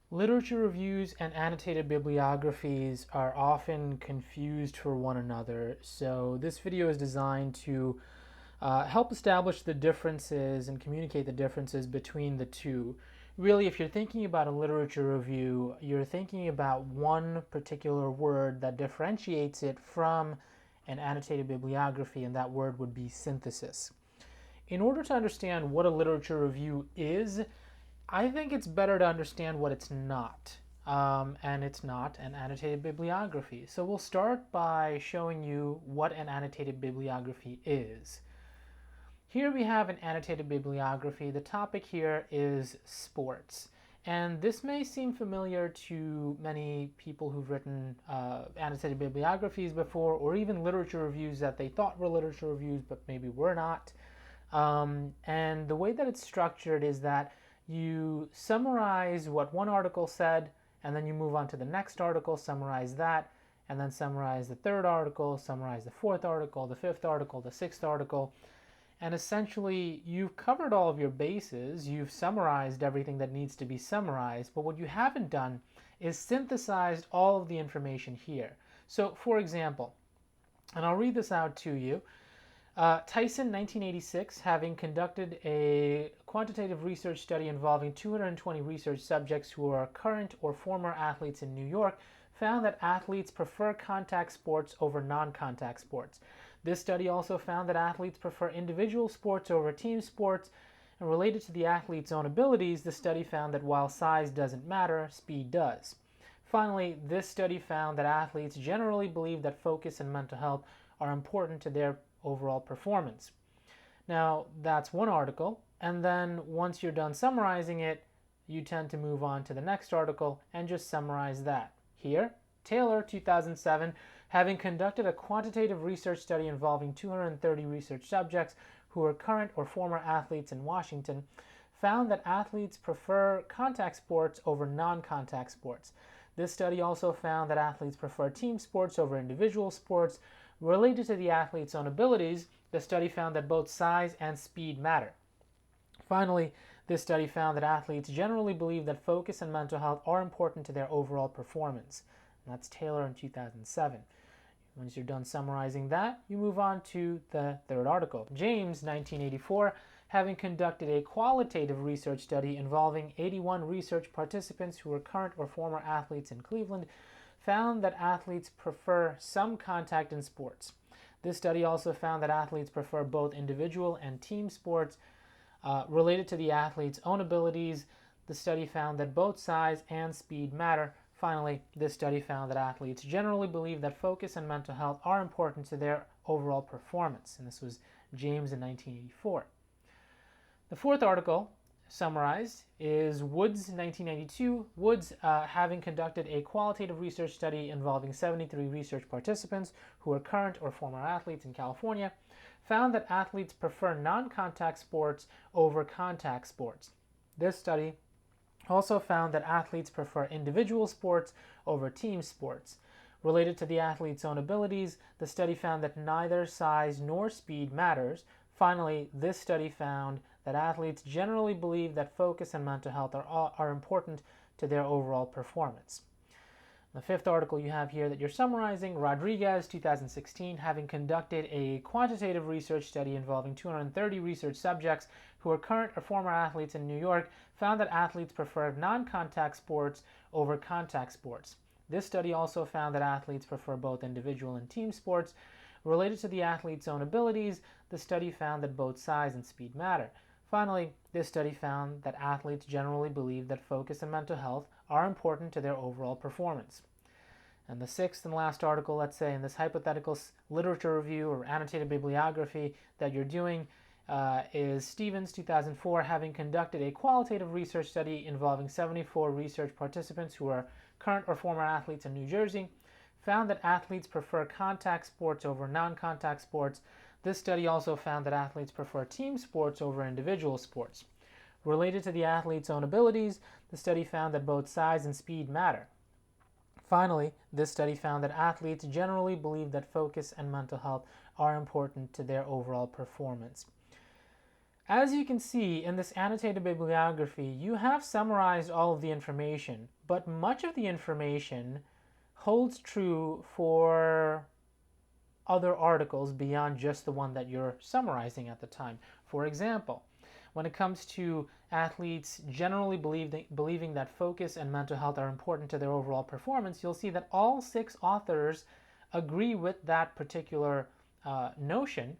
Literature reviews and annotated bibliographies are often confused for one another, so this video is designed to help establish the differences and communicate the differences between the two. Really, if you're thinking about a literature review, you're thinking about one particular word that differentiates it from an annotated bibliography, and that word would be synthesis. In order to understand what a literature review is, I think it's better to understand what it's not. And it's not an annotated bibliography. So we'll start by showing you what an annotated bibliography is. Here we have an annotated bibliography. The topic here is sports. And this may seem familiar to many people who've written annotated bibliographies before, or even literature reviews that they thought were literature reviews but maybe were not. And the way that it's structured is that you summarize what one article said, and then you move on to the next article, summarize that, and then summarize the third article, summarize the fourth article, the fifth article, the sixth article. And essentially, you've covered all of your bases, you've summarized everything that needs to be summarized, but what you haven't done is synthesized all of the information here. So, for example, and I'll read this out to you. Tyson, 1986, having conducted a quantitative research study involving 220 research subjects who are current or former athletes in New York, found that athletes prefer contact sports over non-contact sports. This study also found that athletes prefer individual sports over team sports, and related to the athlete's own abilities, the study found that while size doesn't matter, speed does. Finally, this study found that athletes generally believe that focus and mental health are important to their overall performance. Now, that's one article, and then once you're done summarizing it, you tend to move on to the next article and just summarize that. Here, Taylor, 2007, having conducted a quantitative research study involving 230 research subjects who are current or former athletes in Washington, found that athletes prefer contact sports over non-contact sports. This study also found that athletes prefer team sports over individual sports. Related to the athlete's own abilities, the study found that both size and speed matter. Finally, this study found that athletes generally believe that focus and mental health are important to their overall performance. And that's Taylor in 2007. Once you're done summarizing that, you move on to the third article. James, 1984, having conducted a qualitative research study involving 81 research participants who were current or former athletes in Cleveland, found that athletes prefer some contact in sports. This study also found that athletes prefer both individual and team sports. Related to the athlete's own abilities, the study found that both size and speed matter. Finally, this study found that athletes generally believe that focus and mental health are important to their overall performance. And this was James in 1984. The fourth article summarized is Woods, 1992. Woods, having conducted a qualitative research study involving 73 research participants who are current or former athletes in California, found that athletes prefer non-contact sports over contact sports. This study also found that athletes prefer individual sports over team sports. Related to the athlete's own abilities, the study found that neither size nor speed matters. Finally, this study found that athletes generally believe that focus and mental health are important to their overall performance. The fifth article you have here that you're summarizing, Rodriguez, 2016, having conducted a quantitative research study involving 230 research subjects who are current or former athletes in New York, found that athletes prefer non-contact sports over contact sports. This study also found that athletes prefer both individual and team sports. Related to the athlete's own abilities, the study found that both size and speed matter. Finally, this study found that athletes generally believe that focus and mental health are important to their overall performance. And the sixth and last article, let's say, in this hypothetical literature review or annotated bibliography that you're doing is Stevens, 2004, having conducted a qualitative research study involving 74 research participants who are current or former athletes in New Jersey, found that athletes prefer contact sports over non-contact sports. This study also found that athletes prefer team sports over individual sports. Related to the athlete's own abilities, the study found that both size and speed matter. Finally, this study found that athletes generally believe that focus and mental health are important to their overall performance. As you can see in this annotated bibliography, you have summarized all of the information, but much of the information holds true for other articles beyond just the one that you're summarizing at the time. For example, when it comes to athletes generally believing that focus and mental health are important to their overall performance, you'll see that all 6 authors agree with that particular notion,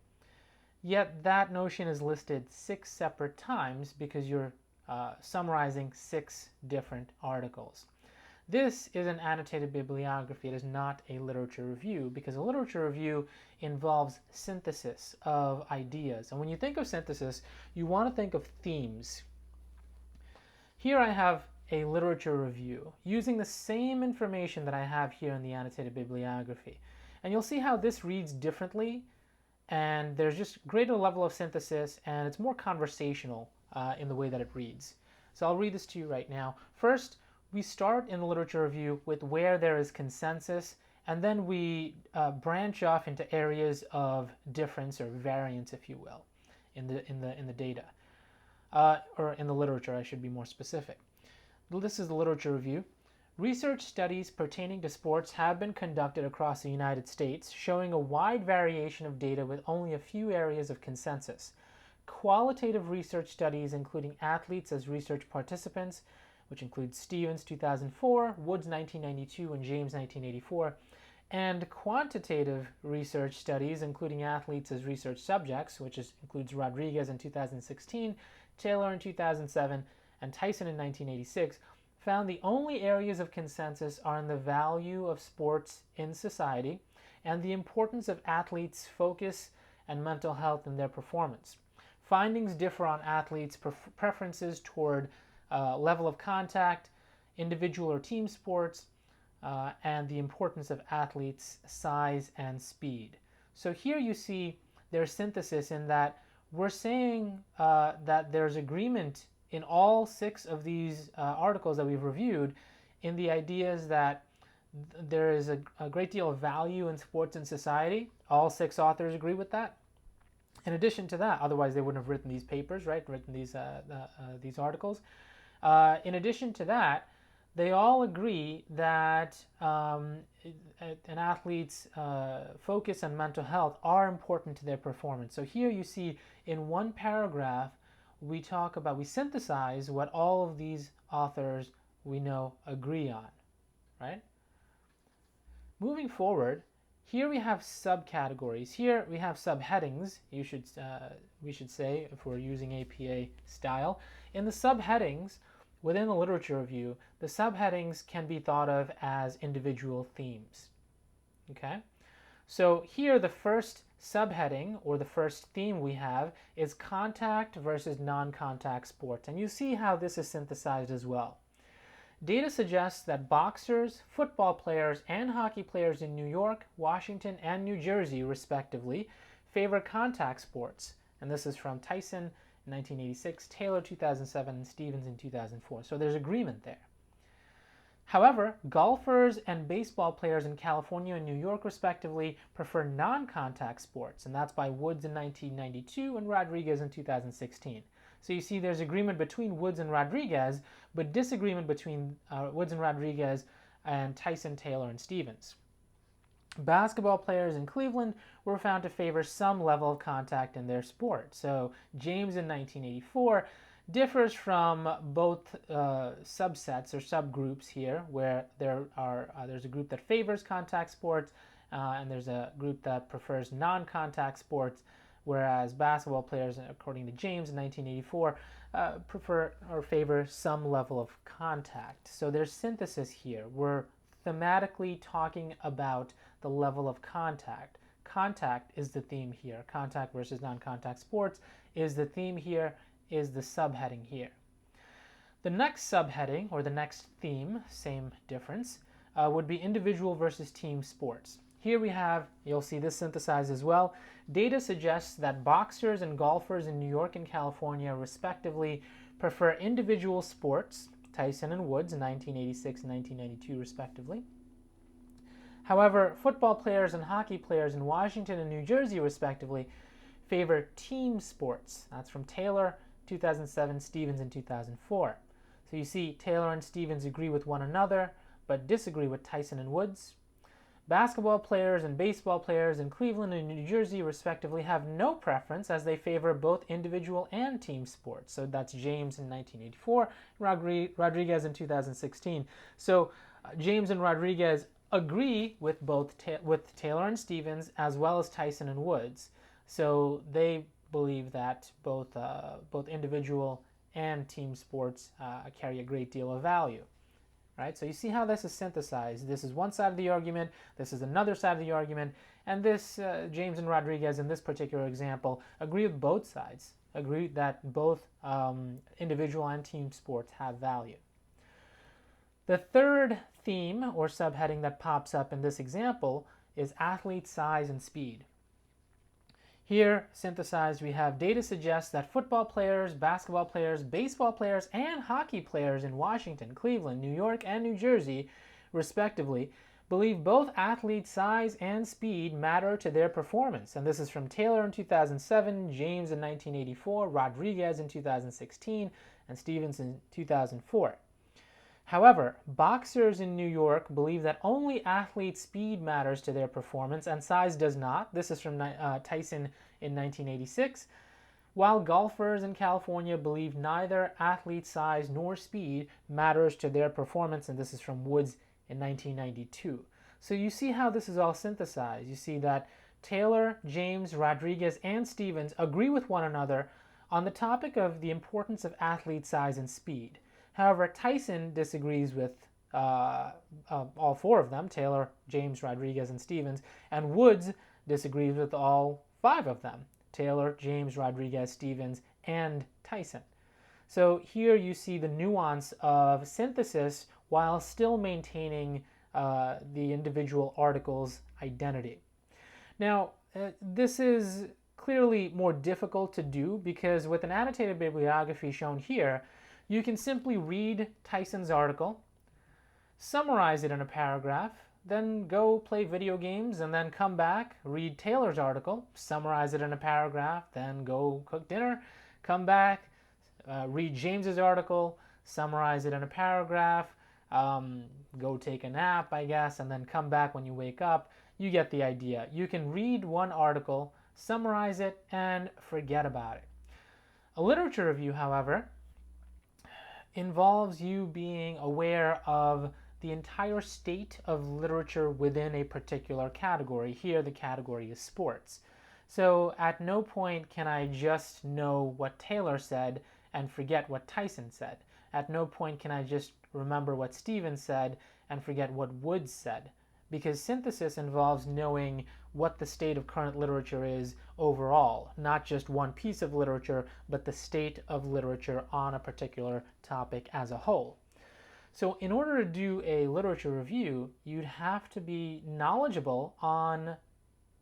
yet that notion is listed 6 separate times because you're summarizing 6 different articles. This is an annotated bibliography. It is not a literature review, because a literature review involves synthesis of ideas. And when you think of synthesis, you want to think of themes. Here I have a literature review using the same information that I have here in the annotated bibliography. And you'll see how this reads differently, and there's just greater level of synthesis, and it's more conversational in the way that it reads. So I'll read this to you right now. First, we start in the literature review with where there is consensus, and then we branch off into areas of difference or variance, if you will, in the data, or in the literature. I should be more specific. This is the literature review. Research studies pertaining to sports have been conducted across the United States, showing a wide variation of data with only a few areas of consensus. Qualitative research studies, including athletes as research participants, which includes Stevens 2004, Woods 1992, and James 1984, and quantitative research studies, including athletes as research subjects, which includes Rodriguez in 2016, Taylor in 2007, and Tyson in 1986, found the only areas of consensus are in the value of sports in society and the importance of athletes' focus and mental health in their performance. Findings differ on athletes' preferences toward level of contact, individual or team sports, and the importance of athletes' size and speed. So here you see their synthesis in that we're saying that there's agreement in all 6 of these articles that we've reviewed in the ideas that there is a great deal of value in sports and society. All 6 authors agree with that. In addition to that, otherwise they wouldn't have written these papers, right? Written these articles. In addition to that, they all agree that an athlete's focus and mental health are important to their performance. So here you see in one paragraph, we synthesize what all of these authors we know agree on, right? Moving forward, here we have subcategories. Here we have subheadings, we should say, if we're using APA style. In the subheadings, within the literature review, the subheadings can be thought of as individual themes. Okay? So here the first subheading, or the first theme we have, is contact versus non-contact sports. And you see how this is synthesized as well. Data suggests that boxers, football players, and hockey players in New York, Washington, and New Jersey, respectively, favor contact sports. And this is from Tyson in 1986, Taylor 2007, and Stevens in 2004. So there's agreement there. However, golfers and baseball players in California and New York, respectively, prefer non-contact sports, and that's by Woods in 1992 and Rodriguez in 2016. So you see there's agreement between Woods and Rodriguez, but disagreement between Woods and Rodriguez and Tyson, Taylor, and Stevens. Basketball players in Cleveland were found to favor some level of contact in their sport. So James in 1984 differs from both subsets or subgroups here, where there's a group that favors contact sports and there's a group that prefers non-contact sports, whereas basketball players, according to James in 1984, prefer or favor some level of contact. So there's synthesis here. We're thematically talking about the level of contact. Contact is the theme here. Contact versus non-contact sports is the theme here, is the subheading here. The next subheading, or the next theme, same difference, would be individual versus team sports. Here we have, you'll see this synthesized as well, data suggests that boxers and golfers in New York and California, respectively, prefer individual sports, Tyson and Woods in 1986 and 1992, respectively. However, football players and hockey players in Washington and New Jersey, respectively, favor team sports. That's from Taylor, 2007, Stevens in 2004. So you see Taylor and Stevens agree with one another, but disagree with Tyson and Woods. Basketball players and baseball players in Cleveland and New Jersey, respectively, have no preference as they favor both individual and team sports. So that's James in 1984, Rodriguez in 2016. So James and Rodriguez agree with both with Taylor and Stevens as well as Tyson and Woods. So they believe that both individual and team sports carry a great deal of value. Right? So you see how this is synthesized. This is one side of the argument, this is another side of the argument, and this James and Rodriguez in this particular example agree with both sides, agree that both individual and team sports have value. The third theme or subheading that pops up in this example is athlete size and speed. Here, synthesized, we have data suggests that football players, basketball players, baseball players, and hockey players in Washington, Cleveland, New York, and New Jersey, respectively, believe both athlete size and speed matter to their performance. And this is from Taylor in 2007, James in 1984, Rodriguez in 2016, and Stevens in 2004. However, boxers in New York believe that only athlete speed matters to their performance and size does not. This is from Tyson in 1986. While golfers in California believe neither athlete size nor speed matters to their performance, and this is from Woods in 1992. So you see how this is all synthesized. You see that Taylor, James, Rodriguez, and Stevens agree with one another on the topic of the importance of athlete size and speed. However, Tyson disagrees with all four of them, Taylor, James, Rodriguez, and Stevens, and Woods disagrees with all five of them, Taylor, James, Rodriguez, Stevens, and Tyson. So here you see the nuance of synthesis while still maintaining the individual article's identity. Now, this is clearly more difficult to do because with an annotated bibliography shown here, you can simply read Tyson's article, summarize it in a paragraph, then go play video games, and then come back, read Taylor's article, summarize it in a paragraph, then go cook dinner, come back, read James's article, summarize it in a paragraph, go take a nap, I guess, and then come back when you wake up. You get the idea. You can read one article, summarize it, and forget about it. A literature review, however, involves you being aware of the entire state of literature within a particular category. Here, the category is sports. So at no point can I just know what Taylor said and forget what Tyson said. At no point can I just remember what Stevens said and forget what Woods said. Because synthesis involves knowing what the state of current literature is overall, not just one piece of literature, but the state of literature on a particular topic as a whole. So in order to do a literature review, you'd have to be knowledgeable on,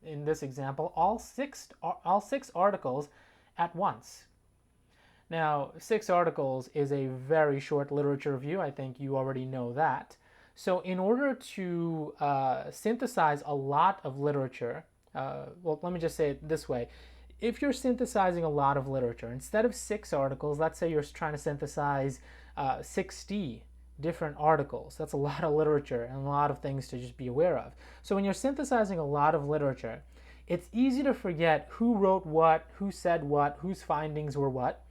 in this example, all six articles at once. Now, 6 articles is a very short literature review. I think you already know that. So in order to synthesize a lot of literature, well, let me just say it this way. If you're synthesizing a lot of literature, instead of 6 articles, let's say you're trying to synthesize 60 different articles. That's a lot of literature and a lot of things to just be aware of. So when you're synthesizing a lot of literature, it's easy to forget who wrote what, who said what, whose findings were what.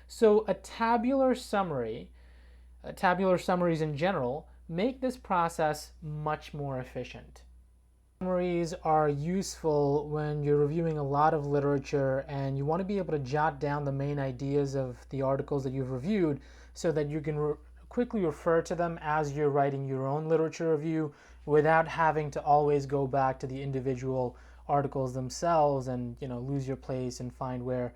So a tabular summary, tabular summaries in general, make this process much more efficient. Summaries are useful when you're reviewing a lot of literature and you want to be able to jot down the main ideas of the articles that you've reviewed so that you can quickly refer to them as you're writing your own literature review without having to always go back to the individual articles themselves and lose your place and find where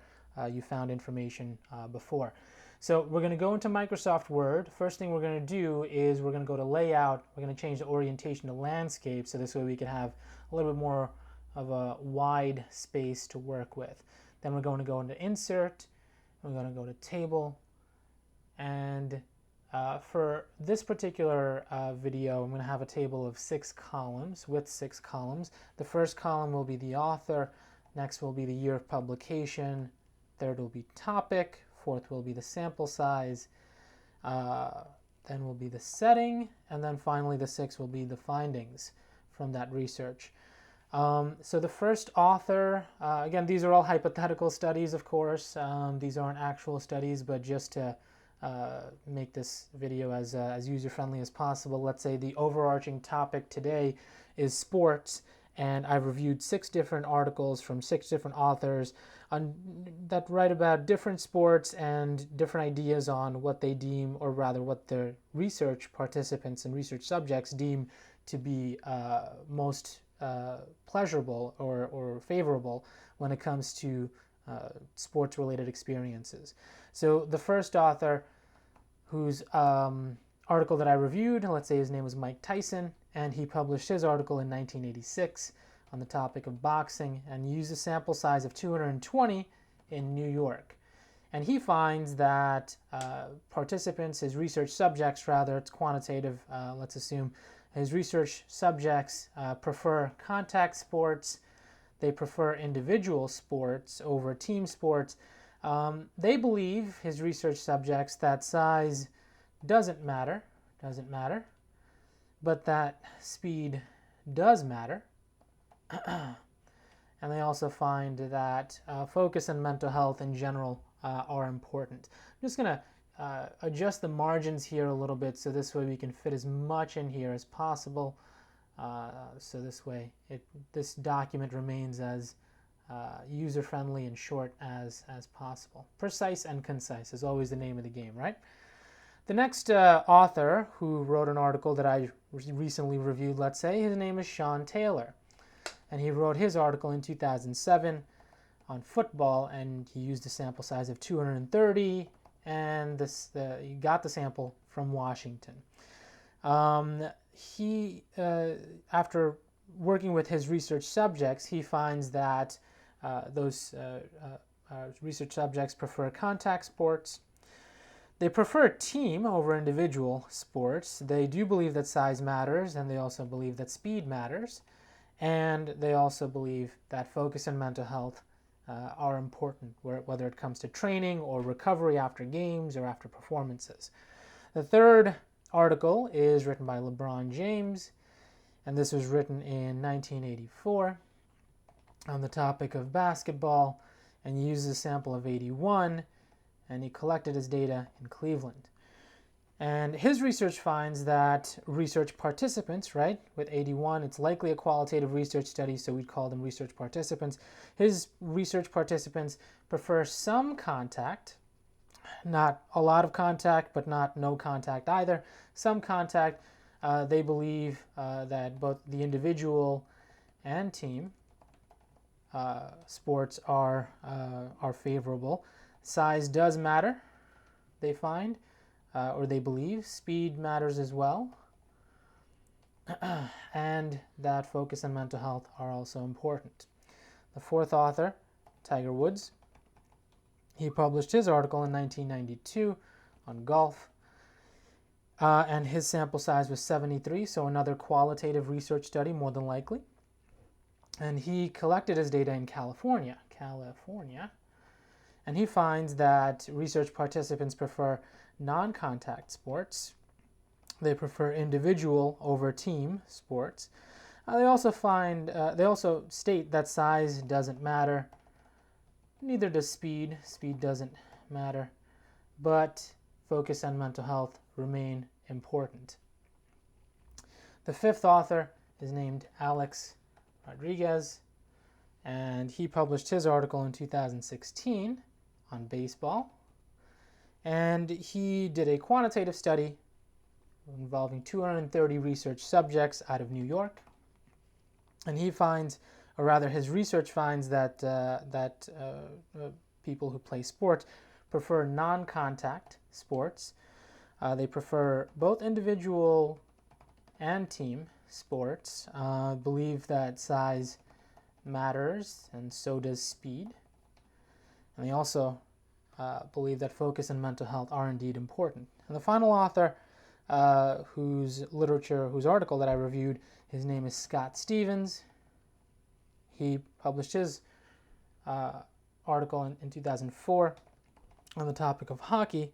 you found information before. So we're going to go into Microsoft Word. First thing we're going to do is we're going to go to Layout. We're going to change the orientation to Landscape so this way we can have a little bit more of a wide space to work with. Then we're going to go into Insert. We're going to go to Table. And for this particular video, I'm going to have a table of 6 columns with 6 columns. The first column will be the author. Next will be the year of publication. Third will be topic. Fourth will be the sample size. Then will be the setting. And then finally the sixth will be the findings from that research. So the first author, again, these are all hypothetical studies, of course. These aren't actual studies, but just to make this video as user-friendly as possible, let's say the overarching topic today is sports, and I've reviewed 6 different articles from 6 different authors that write about different sports and different ideas on what they deem, or rather what the research participants and research subjects deem to be most pleasurable or favorable when it comes to sports-related experiences. So the first author, whose article that I reviewed, let's say his name was Mike Tyson, and he published his article in 1986 on the topic of boxing, and used a sample size of 220 in New York. And he finds that participants, his research subjects rather, it's quantitative, let's assume, his research subjects prefer contact sports. They prefer individual sports over team sports. They believe, his research subjects, that size doesn't matter, but that speed does matter. And they also find that focus and mental health in general are important. I'm just going to adjust the margins here a little bit so this way we can fit as much in here as possible. So this way this document remains as user-friendly and short as possible. Precise and concise is always the name of the game, right? The next author who wrote an article that I recently reviewed, let's say, his name is Sean Taylor. And he wrote his article in 2007 on football, and he used a sample size of 230, and he got the sample from Washington. After working with his research subjects, he finds that those research subjects prefer contact sports. They prefer team over individual sports. They do believe that size matters, and they also believe that speed matters. And they also believe that focus and mental health are important, whether it comes to training or recovery after games or after performances. The third article is written by LeBron James, and this was written in 1984 on the topic of basketball, and he uses a sample of 81, and he collected his data in Cleveland. And his research finds that research participants, right, with 81, it's likely a qualitative research study, so we'd call them research participants. His research participants prefer some contact, not a lot of contact, but not no contact either. Some contact. They believe that both the individual and team sports are favorable. Size does matter, they find. Or they believe. Speed matters as well. And that focus and mental health are also important. The fourth author, Tiger Woods, he published his article in 1992 on golf. And his sample size was 73, so another qualitative research study, more than likely. And he collected his data in California. And he finds that research participants prefer non-contact sports. They prefer individual over team sports. They also state that size doesn't matter. Neither does speed. Speed doesn't matter. But focus and mental health remain important. The fifth author is named Alex Rodriguez, and he published his article in 2016 on baseball. And he did a quantitative study involving 230 research subjects out of New York. And he finds, or rather his research finds, that people who play sports prefer non-contact sports. They prefer both individual and team sports, believe that size matters, and so does speed. And they also believe that focus and mental health are indeed important. And the final author, whose article that I reviewed, his name is Scott Stevens. He published his article in 2004 on the topic of hockey,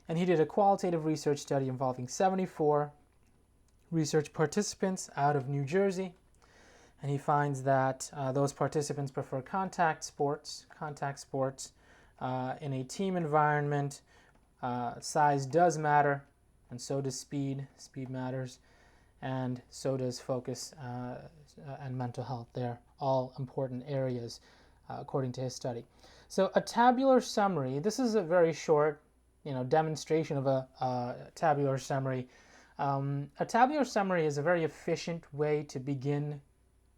and he did a qualitative research study involving 74 research participants out of New Jersey, and he finds that those participants prefer contact sports in a team environment. Size does matter, and so does speed. Speed matters, and so does focus and mental health. They're all important areas according to his study. So a tabular summary, this is a very short demonstration of a tabular summary. A tabular summary is a very efficient way to begin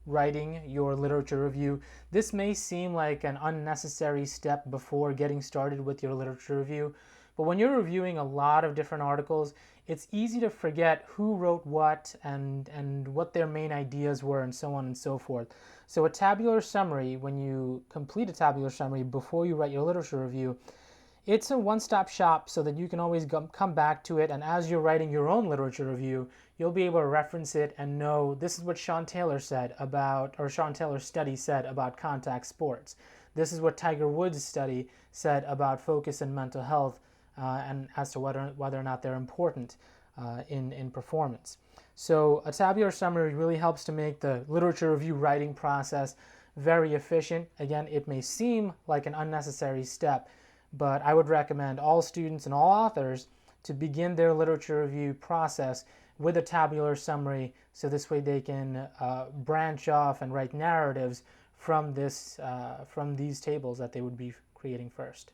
writing your literature review. This may seem like an unnecessary step before getting started with your literature review, but when you're reviewing a lot of different articles, it's easy to forget who wrote what and what their main ideas were and so on and so forth. So a tabular summary, when you complete a tabular summary before you write your literature review, it's a one-stop shop so that you can always come back to it, and as you're writing your own literature review, you'll be able to reference it and know this is what Sean Taylor said about, or Sean Taylor's study said about contact sports. This is what Tiger Woods' study said about focus and mental health, and as to whether or not they're important in performance. So a tabular summary really helps to make the literature review writing process very efficient. Again, it may seem like an unnecessary step, but I would recommend all students and all authors to begin their literature review process with a tabular summary, so this way they can branch off and write narratives from these tables that they would be creating first.